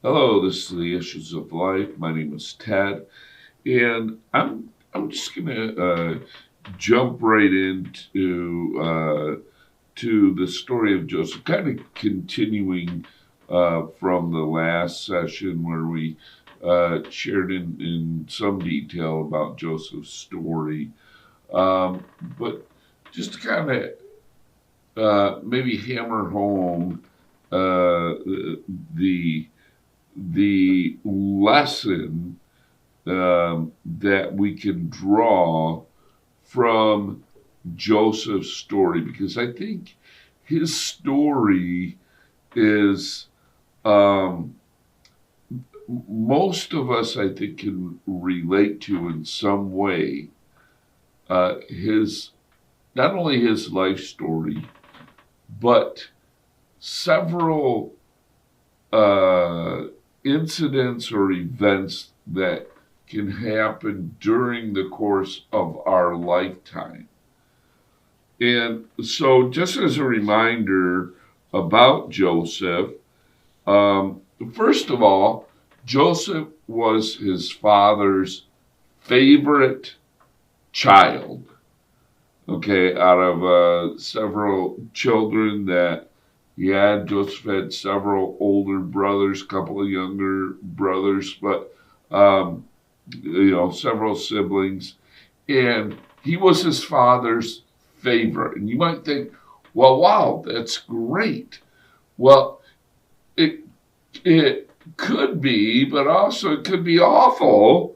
Hello, this is the Issues of Life. My name is Ted, and I'm just gonna jump right into to the story of Joseph, kind of continuing from the last session where we shared in some detail about Joseph's story, but just to kind of maybe hammer home the the lesson that we can draw from Joseph's story, because I think his story is um, most of us, I think, can relate to in some way. His not only his life story, but several uh, incidents or events that can happen during the course of our lifetime. And so, just as a reminder about Joseph, um, first of all, Joseph was his father's favorite child. Okay, out of several children that he had, Joseph had several older brothers, a couple of younger brothers, but um, several siblings, and he was his father's favorite. And you might think, well, wow, that's great. Well, it it could be, but also it could be awful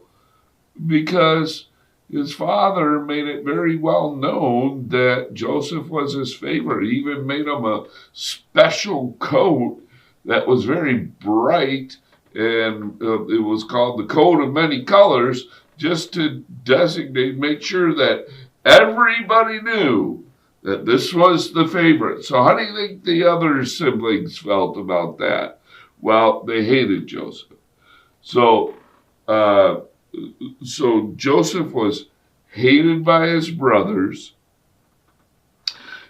because his father made it very well known that Joseph was his favorite. He even made him a special coat that was very bright, and it was called the coat of many colors, just to designate, make sure that everybody knew that this was the favorite. So, how do you think the other siblings felt about that? Well, they hated Joseph. So, uh, so Joseph was hated by his brothers.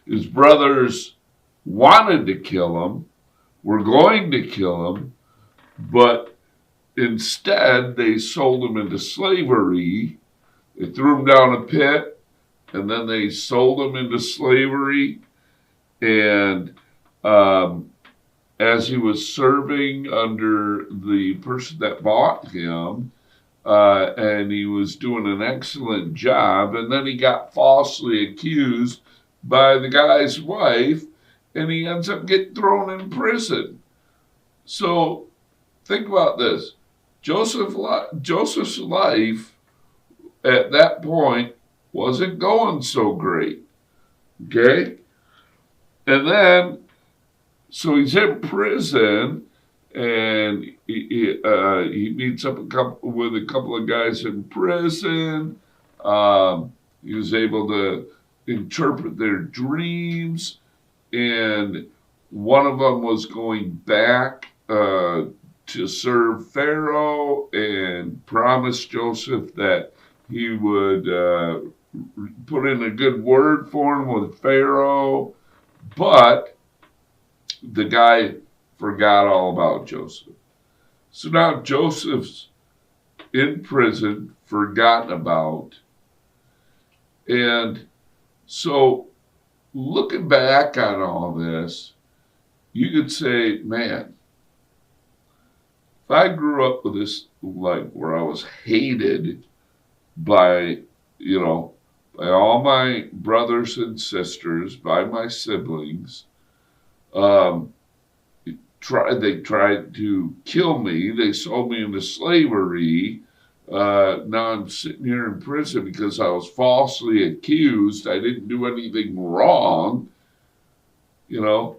His brothers wanted to kill him, were going to kill him, but instead they sold him into slavery. They threw him down a pit, and then they sold him into slavery. And um, as he was serving under the person that bought him, and he was doing an excellent job. And then he got falsely accused by the guy's wife, and he ends up getting thrown in prison. So think about this: Joseph's life at that point wasn't going so great. Okay, and then so he's in prison, and he meets up with a couple of guys in prison. He was able to interpret their dreams, and one of them was going back to serve Pharaoh and promised Joseph that he would put in a good word for him with Pharaoh, but the guy forgot all about Joseph. So now Joseph's in prison, forgotten about. And so looking back on all this, you could say, man, if I grew up with this life where I was hated by, you know, by all my brothers and sisters, by my siblings, um, they tried to kill me. They sold me into slavery. Now I'm sitting here in prison because I was falsely accused. I didn't do anything wrong. You know,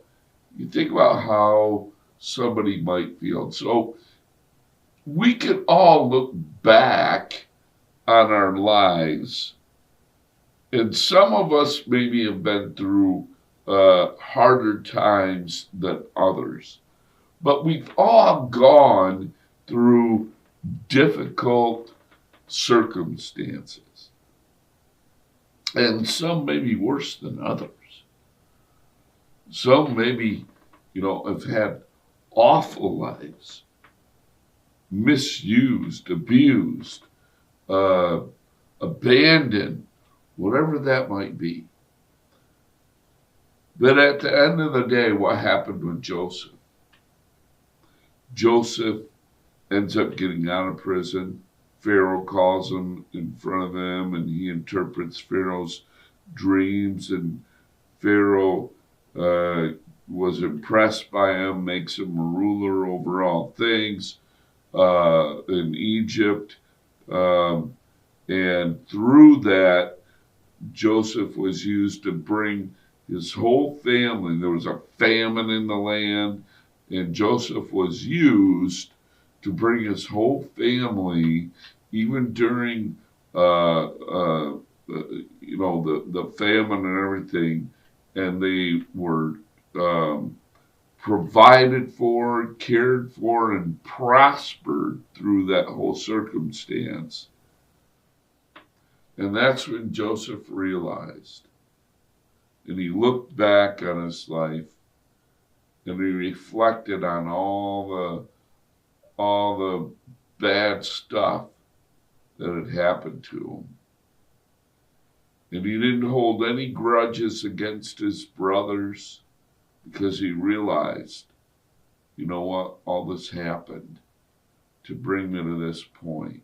you think about how somebody might feel. So we can all look back on our lives, and some of us maybe have been through harder times than others. But we've all gone through difficult circumstances, and some may be worse than others. Some maybe, have had awful lives. misused, abused, uh, abandoned, whatever that might be. But at the end of the day, what happened with Joseph? Joseph ends up getting out of prison. Pharaoh calls him in front of him, and he interprets Pharaoh's dreams, and Pharaoh was impressed by him, makes him a ruler over all things in Egypt. And through that, Joseph was used to bring his whole family. There was a famine in the land, and Joseph was used to bring his whole family, even during the famine and everything, and they were provided for, cared for, and prospered through that whole circumstance. And that's when Joseph realized, and he looked back on his life, and he reflected on all the bad stuff that had happened to him. And he didn't hold any grudges against his brothers, because he realized, you know what, all this happened to bring me to this point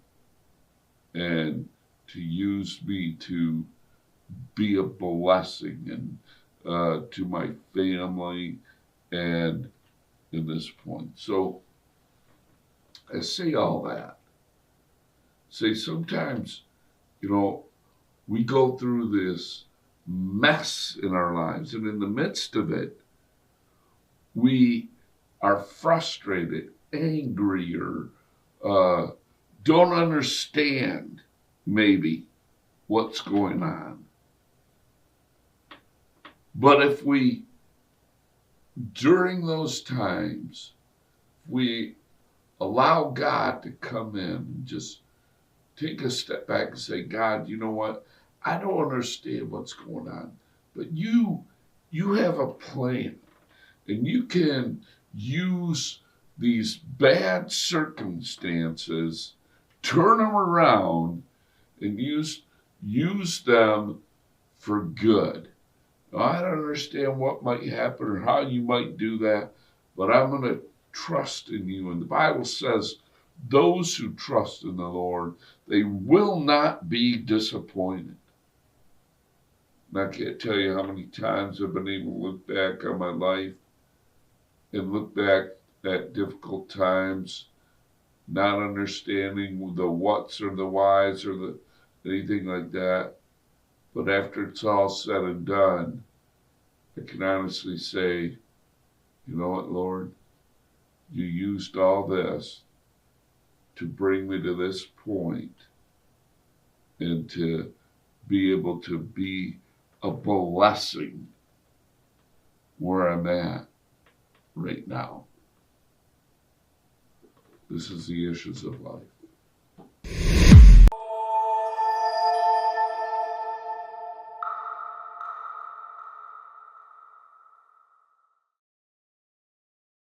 and to use me to be a blessing and to my family and in this point. So I say all that. Say sometimes, we go through this mess in our lives, and in the midst of it, we are frustrated, angry, or don't understand maybe what's going on. But if we, during those times, we allow God to come in and just take a step back and say, God, you know what? I don't understand what's going on, but you have a plan, and you can use these bad circumstances, turn them around, and use them for good. Now, I don't understand what might happen or how you might do that, but I'm going to trust in you. And the Bible says, those who trust in the Lord, they will not be disappointed. And I can't tell you how many times I've been able to look back on my life and look back at difficult times, not understanding the whats or the whys or anything like that. But after it's all said and done, I can honestly say, you know what, Lord? You used all this to bring me to this point and to be able to be a blessing where I'm at right now. This is the Issues of Life.